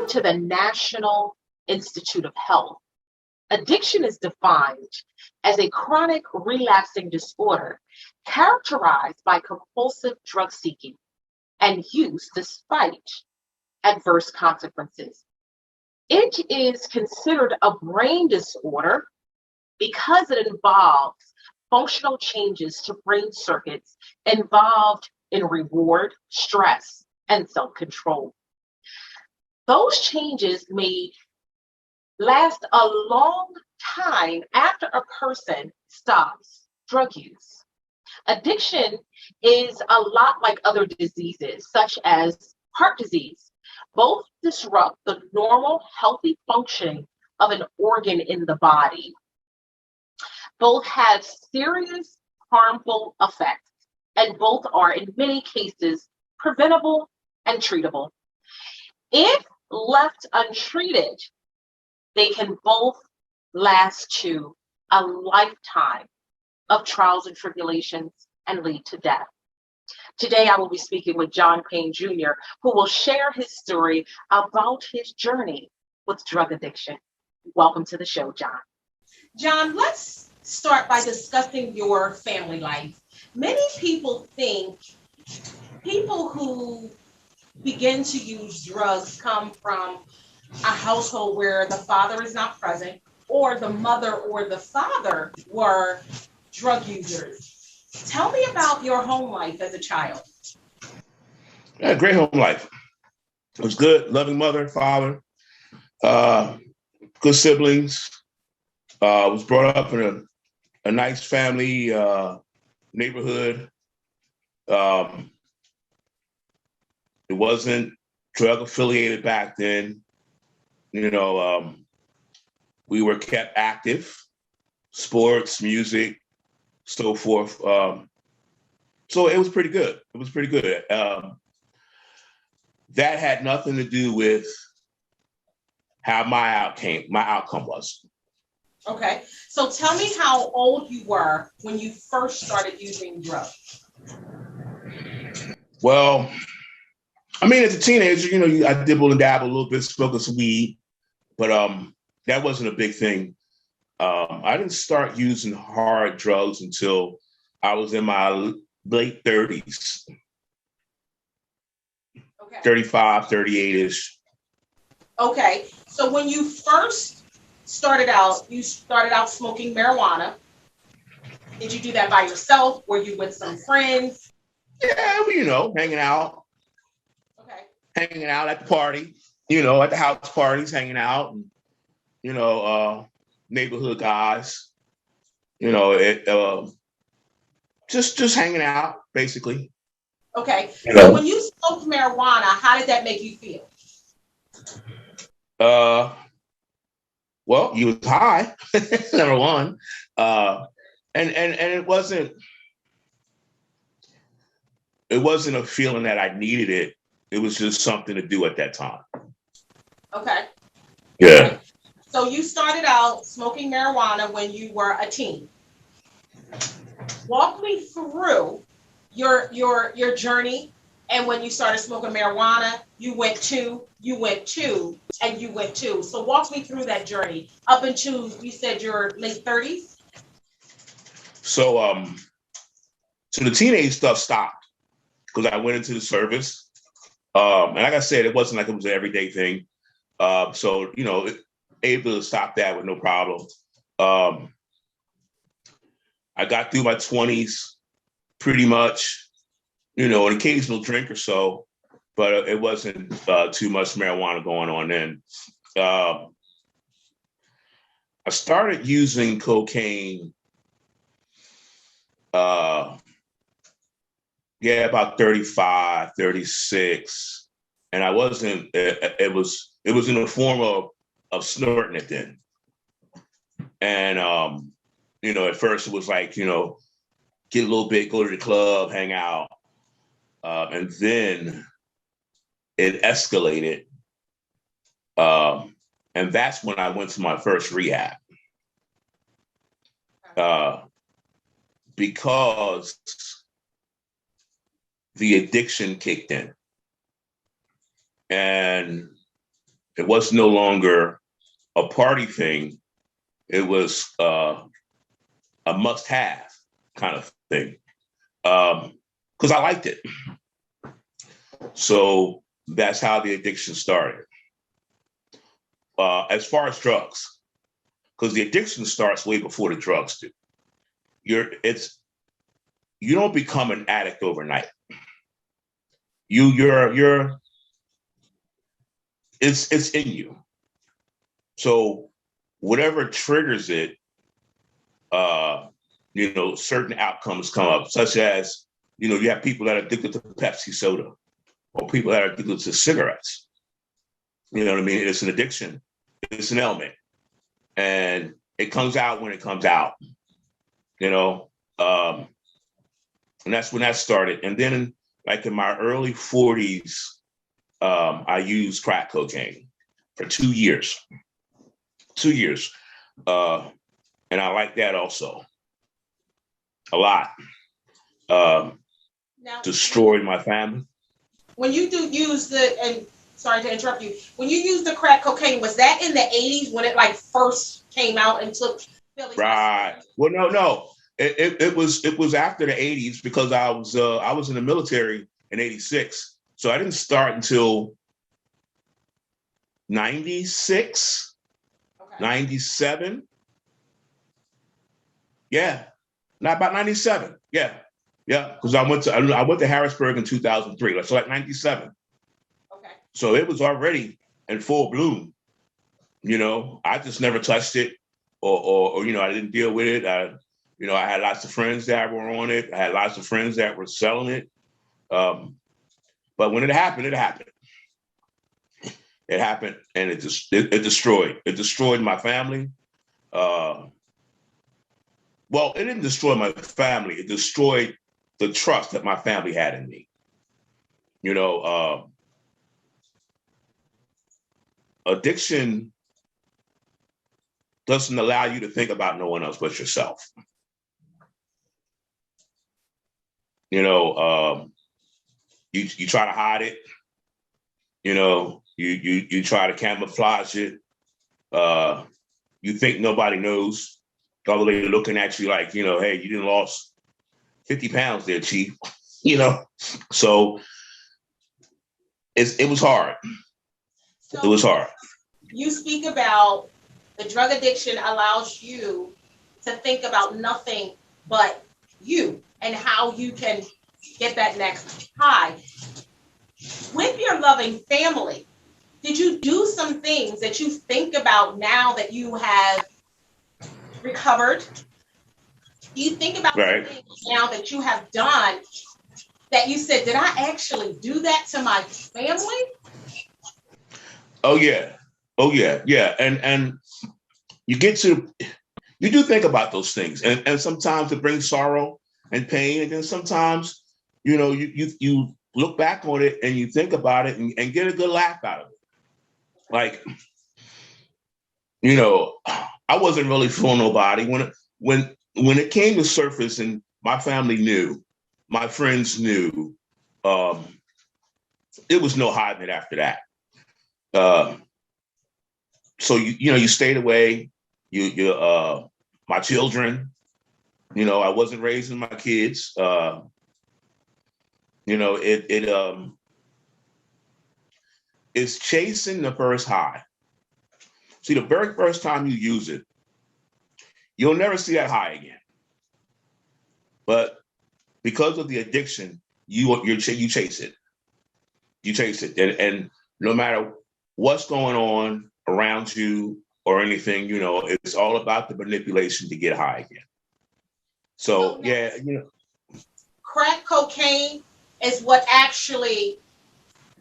to the National Institute of Health, addiction is defined as a chronic relapsing disorder characterized by compulsive drug seeking and use despite adverse consequences. It is considered a brain disorder because it involves functional changes to brain circuits involved in reward, stress, and self-control. Those changes may last a long time after a person stops drug use. Addiction is a lot like other diseases, such as heart disease. Both disrupt the normal, healthy functioning of an organ in the body. Both have serious, harmful effects, and both are, in many cases, preventable and treatable. If left untreated, they can both last to a lifetime of trials and tribulations and lead to death. Today, I will be speaking with John Payne Jr., who will share his story about his journey with drug addiction. Welcome to the show, John. John, let's start by discussing your family life. Many people think people who begin to use drugs come from a household where the father is not present, or the mother or the father were drug users. Tell me about your home life as a child. Yeah, great home life. It was good, loving mother, father, good siblings. Was brought up in a nice family neighborhood. It wasn't drug affiliated back then. You know, we were kept active, sports, music, so forth. So it was pretty good. It was pretty good. That had nothing to do with how my outcome was. Okay, so tell me how old you were when you first started using drugs. Well, I mean, as a teenager, you know, I dibble and dabble a little bit, smoking some weed, but that wasn't a big thing. I didn't start using hard drugs until I was in my late 30s, Okay. 35, 38-ish. Okay, so when you first started out, you started out smoking marijuana. Did you do that by yourself? Were you with some friends? Yeah, well, you know, hanging out at the party, you know, at the house parties, hanging out, and, you know, neighborhood guys, you know, just hanging out, basically. Okay, You so know. when you smoked marijuana, how did that make you feel? Well, you was high, number one, and it wasn't a feeling that I needed it. It was just something to do at that time. Okay. Yeah. Okay. So you started out smoking marijuana when you were a teen. Walk me through your journey, and when you started smoking marijuana, you went to, and you went to. So walk me through that journey up until you said your late 30s. So the teenage stuff stopped because I went into the service. And like I said, it wasn't like it was an everyday thing. So, you know, able to stop that with no problem. I got through my 20s pretty much, you know, an occasional drink or so, but it wasn't too much marijuana going on then. I started using cocaine, about 35, 36. And I wasn't, it was in the form of snorting it then. And, you know, at first it was like, you know, get a little bit, go to the club, hang out. And then it escalated. And that's when I went to my first rehab. Because the addiction kicked in. And It was no longer a party thing. It was a must-have kind of thing, because I liked it. So that's how the addiction started. As far as drugs, because the addiction starts way before the drugs do. You don't become an addict overnight. It's in you. So whatever triggers it, certain outcomes come up, such as, you have people that are addicted to Pepsi soda, or people that are addicted to cigarettes. You know what I mean? It's an addiction. It's an ailment. And it comes out when it comes out, and that's when that started. And then, like in my early 40s, I used crack cocaine for 2 years. 2 years. And I like that also a lot. Now, Destroyed my family. when you do use and sorry to interrupt you, when you use the crack cocaine, was that in the 80s when it like first came out and took Philly? Right. Well, no. It was after the 80s, because I was in the military in 86. So I didn't start until 96, okay. 97. Yeah. Not about 97. Yeah. Yeah. Because I went to Harrisburg in 2003. So like 97. Okay. So it was already in full bloom. I just never touched it, or I didn't deal with it. I had lots of friends that were on it. I had lots of friends that were selling it. But when it happened, it happened. It happened, and it destroyed my family. Well, it didn't destroy my family. It destroyed the trust that my family had in me. Addiction doesn't allow you to think about no one else but yourself. You try to hide it. You try to camouflage it. You think nobody knows. Although they're looking at you like, hey, you didn't lost 50 pounds there, Chief. So it was hard. So it was hard. You speak about the drug addiction allows you to think about nothing but you and how you can get that next high. With your loving family, did you do some things that you think about now that you have recovered? Do you think about right. the things now that you have done that you said, did I actually do that to my family? Oh yeah. Yeah. And you do think about those things, and sometimes it brings sorrow and pain, and then sometimes you look back on it and you think about it and get a good laugh out of it. Like, I wasn't really fooling nobody when it came to surface, and my family knew, my friends knew. It was no hiding it after that. So you stayed away. My children, I wasn't raising my kids. It's chasing the first high. See, the very first time you use it, you'll never see that high again. But because of the addiction, you chase it. You chase it, and no matter what's going on around you or anything, it's all about the manipulation to get high again. So yeah, crack cocaine is what actually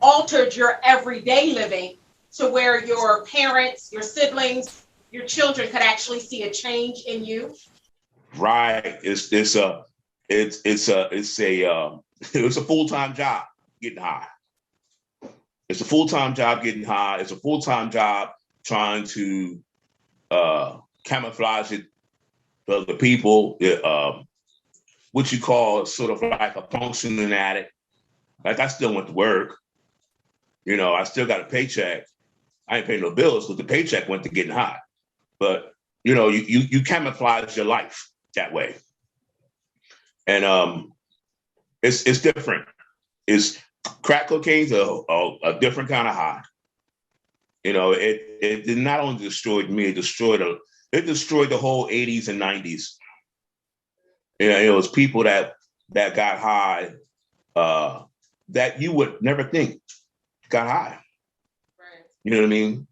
altered your everyday living to where your parents, your siblings, your children could actually see a change in you. Right. It's a full-time job getting high. It's a full-time job getting high. It's a full-time job trying to camouflage it to other people. What you call sort of like a functioning addict. Like, I still went to work. I still got a paycheck. I ain't paying no bills because the paycheck went to getting high. But you camouflage your life that way, and it's different. It's crack cocaine's a different kind of high. It not only destroyed me, it destroyed the whole 80s and 90s. It was people that got high that you would never think got high. Right. You know what I mean?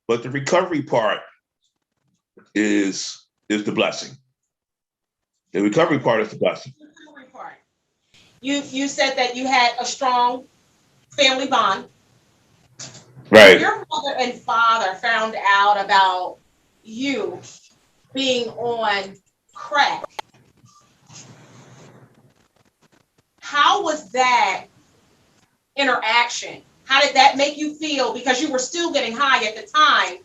But the recovery part is the blessing. The recovery part is the blessing. The recovery part. You said that you had a strong family bond. Right. When your mother and father found out about you being on crack, how was that interaction? How did that make you feel? Because you were still getting high at the time.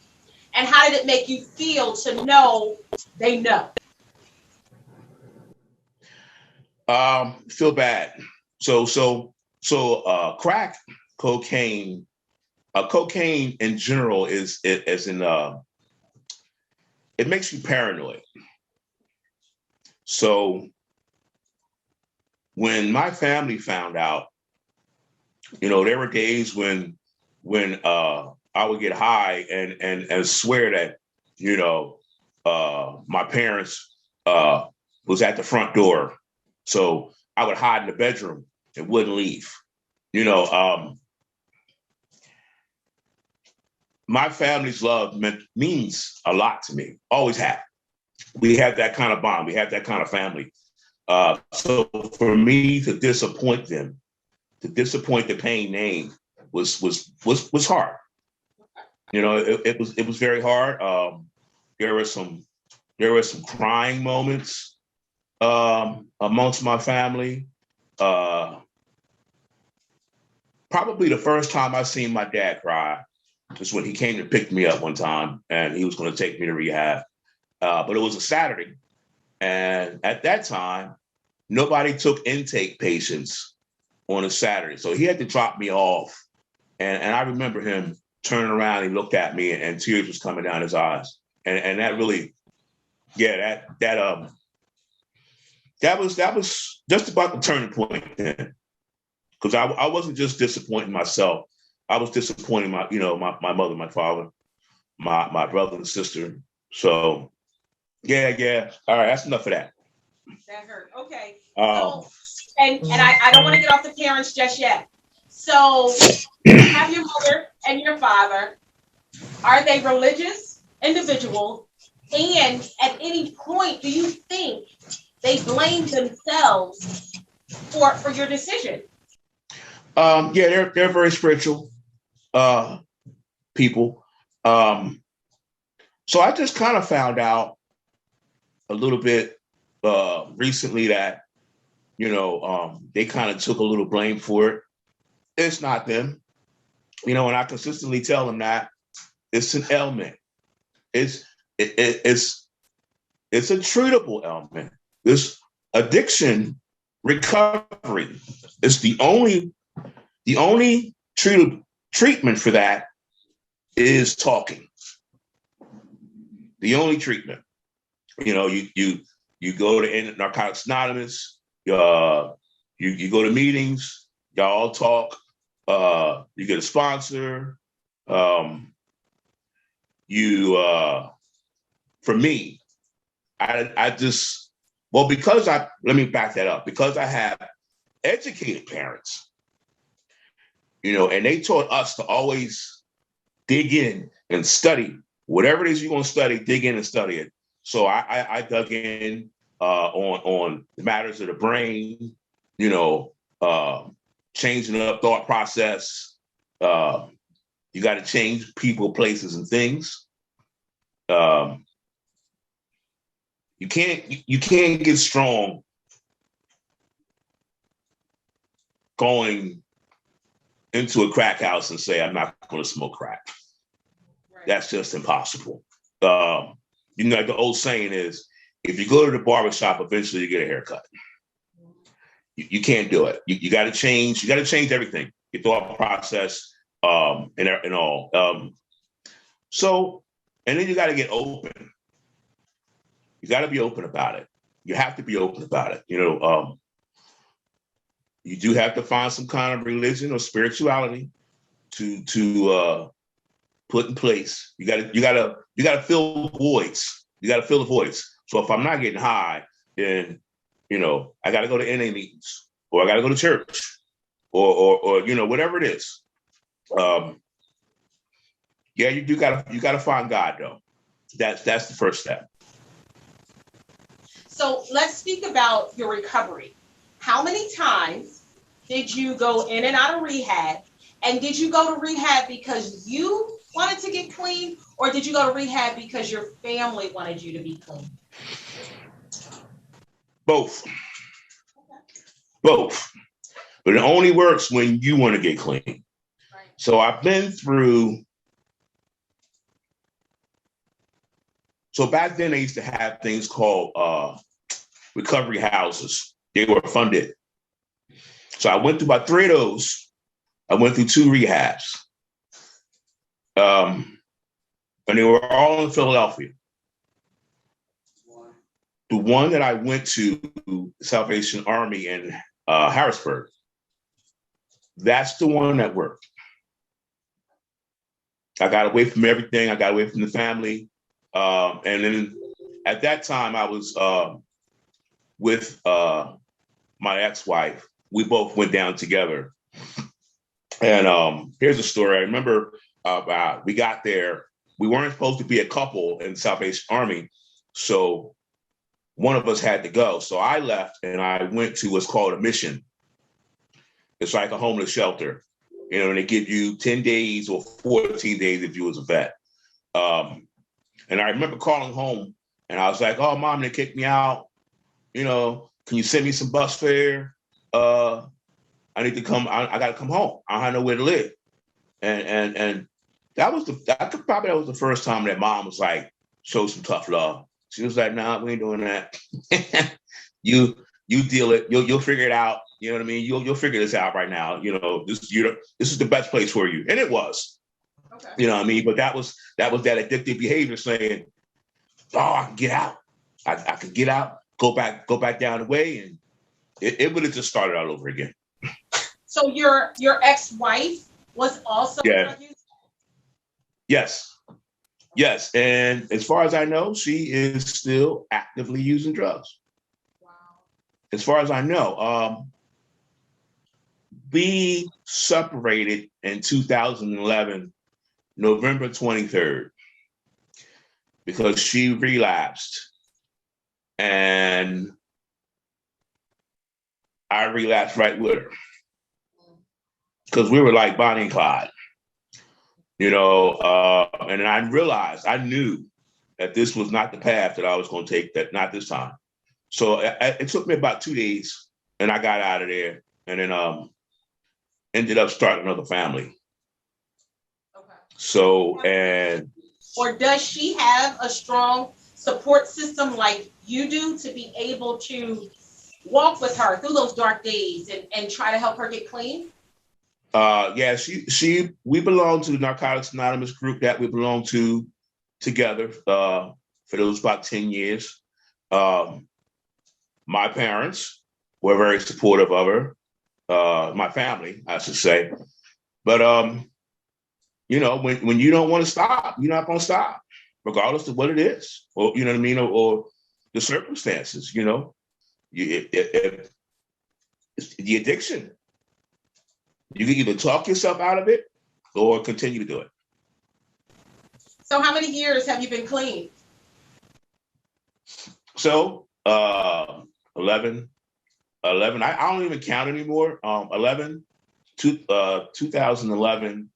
And how did it make you feel to know they know? Feel bad. So crack cocaine, cocaine in general is it makes you paranoid. So when my family found out, there were days when I would get high and swear that my parents was at the front door. So I would hide in the bedroom and wouldn't leave. My family's love means a lot to me. Always have. We have that kind of bond. We have that kind of family. So for me to disappoint them, to disappoint the Payne name was hard. It was very hard. There were some crying moments amongst my family. Probably the first time I seen my dad cry was when he came to pick me up one time, and he was going to take me to rehab. But it was a Saturday, and at that time, nobody took intake patients on a Saturday, so he had to drop me off. And I remember him turning around, he looked at me, and tears was coming down his eyes, and that really, yeah, that was just about the turning point then, because I wasn't just disappointing myself, I was disappointing my mother, my father, my brother and sister. So yeah. All right, that's enough of that. That hurt. Okay. Um, So, and I don't want to get off the parents just yet. So you have your mother and your father. Are they religious individuals? And at any point, do you think they blame themselves for your decision? Yeah, they're very spiritual people. So I just kind of found out a little bit recently that they kind of took a little blame for it. It's not them, and I consistently tell them that it's an ailment. It's a treatable ailment. This addiction recovery is the only treatment for that is talking. The only treatment. You go to Narcotics Anonymous. You go to meetings. Y'all all talk. You get a sponsor. For me, let me back that up. Because I have educated parents, and they taught us to always dig in and study whatever it is you're going to study. Dig in and study it. So I dug in on the matters of the brain. Changing up thought process. You got to change people, places, and things. You can't get strong going into a crack house and say, I'm not going to smoke crack. Right. That's just impossible. The old saying is, if you go to the barbershop, eventually you get a haircut. You can't do it. You got to change. You got to change everything. your thought process, and all. So, and then you got to get open. You got to be open about it. You have to be open about it. You do have to find some kind of religion or spirituality to put in place. You gotta fill voids. You gotta fill the voids. So if I'm not getting high, then I gotta go to NA meetings, or I gotta go to church, or whatever it is. Yeah, you gotta find God though. That's the first step. So let's speak about your recovery. How many times did you go in and out of rehab? And did you go to rehab because you wanted to get clean, or did you go to rehab because your family wanted you to be clean? Both. Both. But it only works when you want to get clean. Right. So I've been through. So back then they used to have things called recovery houses. They were funded. So I went through about 3 of those. I went through 2 rehabs. And they were all in Philadelphia. The one that I went to, Salvation Army in Harrisburg, that's the one that worked. I got away from everything. I got away from the family. And then at that time, I was with my ex-wife. We both went down together. And here's a story. I remember we got there. We weren't supposed to be a couple in the Salvation Army. So one of us had to go. So I left and I went to what's called a mission. It's like a homeless shelter. And they give you 10 days or 14 days if you was a vet. And I remember calling home and I was like, oh, Mom, they kicked me out. Can you send me some bus fare? I need to come. I got to come home. I don't have nowhere to live. And that was the first time that Mom was like, show some tough love. She was like, nah, we ain't doing that. you deal it. You'll figure it out. You know what I mean? You'll figure this out right now. This is the best place for you. And it was. Okay. You know what I mean? But that was that addictive behavior saying, oh, I can get out. I could get out, go back down the way, and it would have just started all over again. So your ex-wife was also a drug user? Yes. And as far as I know, she is still actively using drugs. Wow. As far as I know, we separated in 2011, November 23rd, because she relapsed and I relapsed right with her. Because we were like Bonnie and Clyde, and I knew that this was not the path that I was going to take, that not this time. So it took me about 2 days and I got out of there and then ended up starting another family. Okay. So, or does she have a strong support system like you do to be able to walk with her through those dark days and try to help her get clean? We belong to the Narcotics Anonymous group that we belong to together for those about 10 years. My parents were very supportive of her, my family, I should say. But, when you don't want to stop, you're not going to stop, regardless of what it is, or, you know what I mean, or the circumstances, it's the addiction. You can either talk yourself out of it or continue to do it. So how many years have you been clean? So 11. I don't even count anymore. 2011,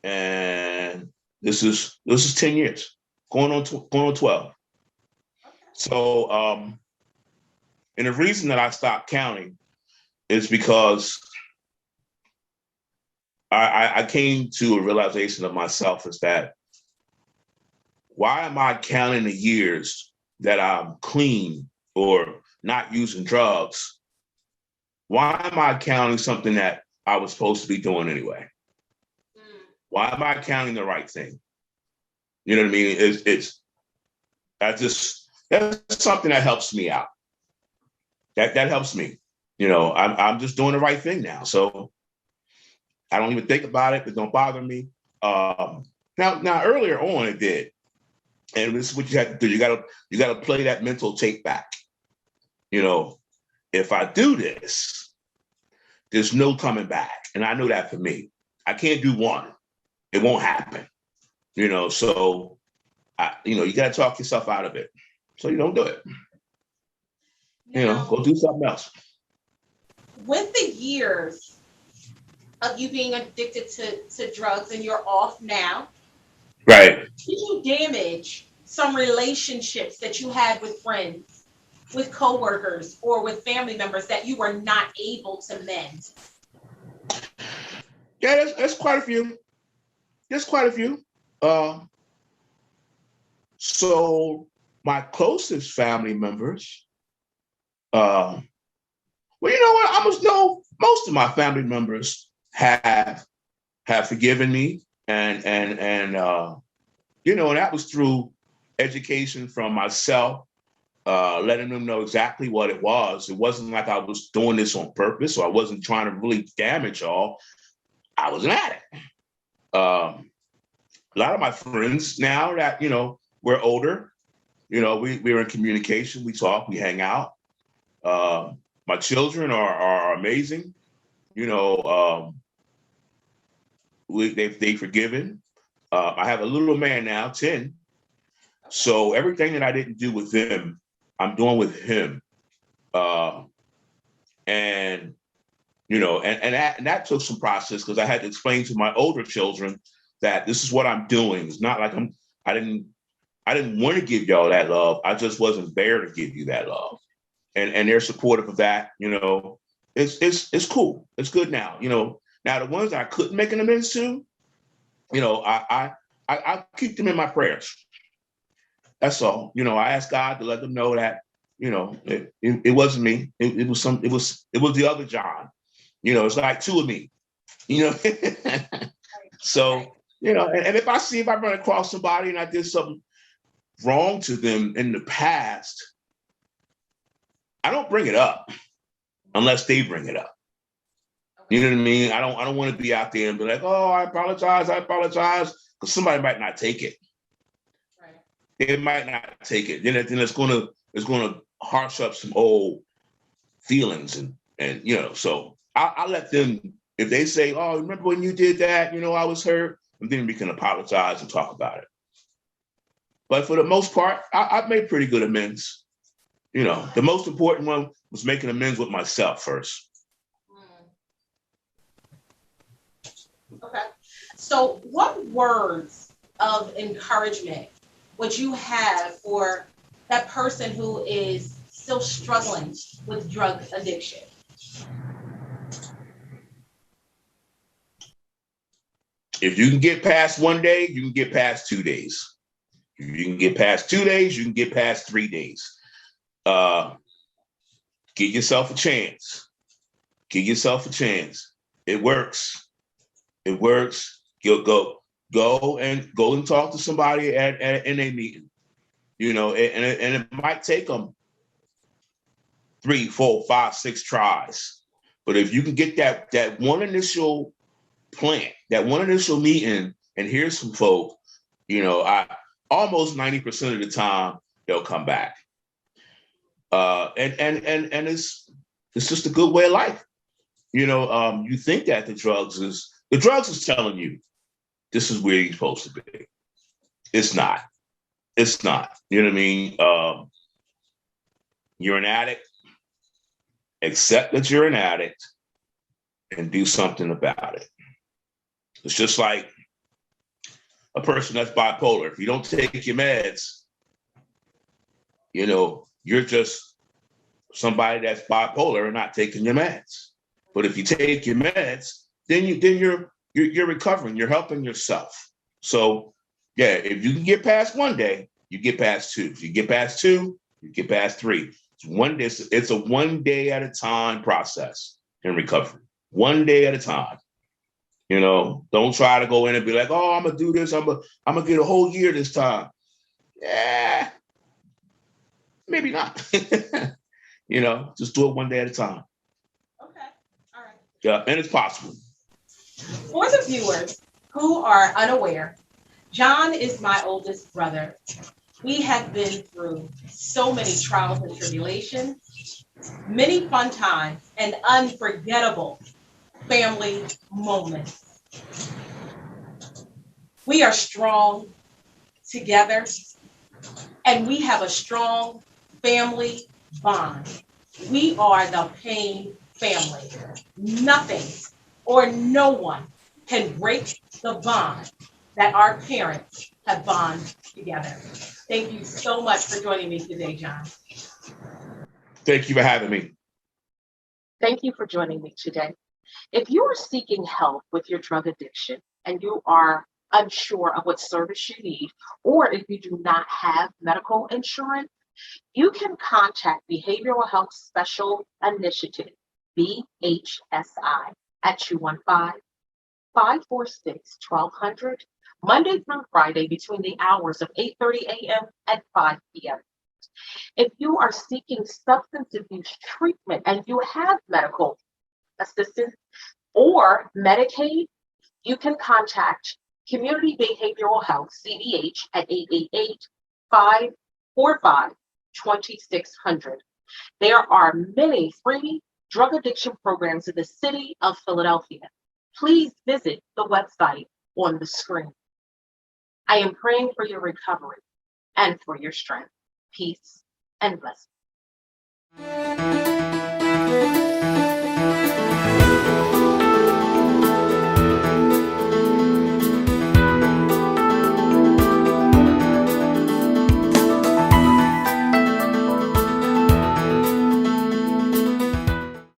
and this is 10 years, going on 12. Okay. So, and the reason that I stopped counting is because I came to a realization of myself is that why am I counting the years that I'm clean or not using drugs? Why am I counting something that I was supposed to be doing anyway. Why am I counting the right thing? You know what I mean? That's something that helps me out. That helps me. You know, I'm just doing the right thing now. So I don't even think about it. It don't bother me. Now earlier on it did. And this is what you have to do. You gotta play that mental tape back. You know, if I do this, there's no coming back. And I know that for me. I can't do one. It won't happen. You know, so you gotta talk yourself out of it. So you don't do it. You know, go do something else. With the years of you being addicted to drugs and you're off now, Right. did you damage some relationships that you had with friends, with coworkers, or with family members that you were not able to mend? Yeah, that's quite a few. There's quite a few. So my closest family members, well, you know what? I must know most of my family members have forgiven me, and you know, and that was through education from myself, letting them know exactly what it was. It wasn't like I was doing this on purpose, or I wasn't trying to really damage y'all. I was an addict. A lot of my friends now that, you know, we're older, you know, we're in communication, we talk, we hang out. My children are amazing. You know, they've forgiven. I have a little man now, 10. So everything that I didn't do with them, I'm doing with him. And you know, and that took some process, because I had to explain to my older children that this is what I'm doing. It's not like I didn't want to give y'all that love. I just wasn't there to give you that love. And they're supportive of that. You know, it's cool. It's good now. You know, now the ones I couldn't make an amends to, you know, I keep them in my prayers. That's all. You know, I ask God to let them know that, you know, it wasn't me. It was the other John. You know, it's like two of me. You know, so you know, and if I run across somebody and I did something wrong to them in the past, I don't bring it up unless they bring it up. You know what I mean? I don't want to be out there and be like, oh, I apologize, because somebody might not take it. Right. They might not take it. Then it's gonna harsh up some old feelings, and you know. So I let them, if they say, oh, remember when you did that? You know, I was hurt, and then we can apologize and talk about it. But for the most part, I've made pretty good amends. You know, the most important one was making amends with myself first. Okay. So what words of encouragement would you have for that person who is still struggling with drug addiction? If you can get past one day, you can get past 2 days. If you can get past 2 days, you can get past 3 days. Give yourself a chance. Give yourself a chance. It works. It works. You'll go and talk to somebody in a meeting. You know, and it might take them 3, 4, 5, 6 tries. But if you can get that one initial plant, that one initial meeting, and hear some folk, you know, I almost 90% of the time they'll come back. And it's just a good way of life. You know, you think that the drugs is telling you this is where you're supposed to be. It's not. It's not. You know what I mean? You're an addict. Accept that you're an addict and do something about it. It's just like a person that's bipolar. If you don't take your meds, you know, you're just somebody that's bipolar and not taking your meds. But if you take your meds, then you're recovering. You're helping yourself. So yeah, if you can get past one day, you get past 2. If you get past 2, you get past 3. It's a 1 day at a time process in recovery. one day at a time. You know, don't try to go in and be like, oh, I'm gonna do this. I'm gonna get a whole year this time. Yeah, maybe not. You know, just do it one day at a time. Okay. All right. Yeah, and it's possible. For the viewers who are unaware, John is my oldest brother. We have been through so many trials and tribulations, many fun times, and unforgettable family moments. We are strong together, and we have a strong family bond. We are the Payne family. Nothing or no one can break the bond that our parents have bonded together. Thank you so much for joining me today, John. Thank you for having me. Thank you for joining me today. If you are seeking help with your drug addiction and you are unsure of what service you need, or if you do not have medical insurance, you can contact Behavioral Health Special Initiative, BHSI, at 215-546-1200, Monday through Friday between the hours of 8:30 a.m. and 5 p.m. If you are seeking substance abuse treatment and you have medical assistance or Medicaid, you can contact Community Behavioral Health, CBH, at 888-545-2600. There are many free drug addiction programs in the city of Philadelphia. Please visit the website on the screen. I am praying for your recovery and for your strength, peace, and blessing.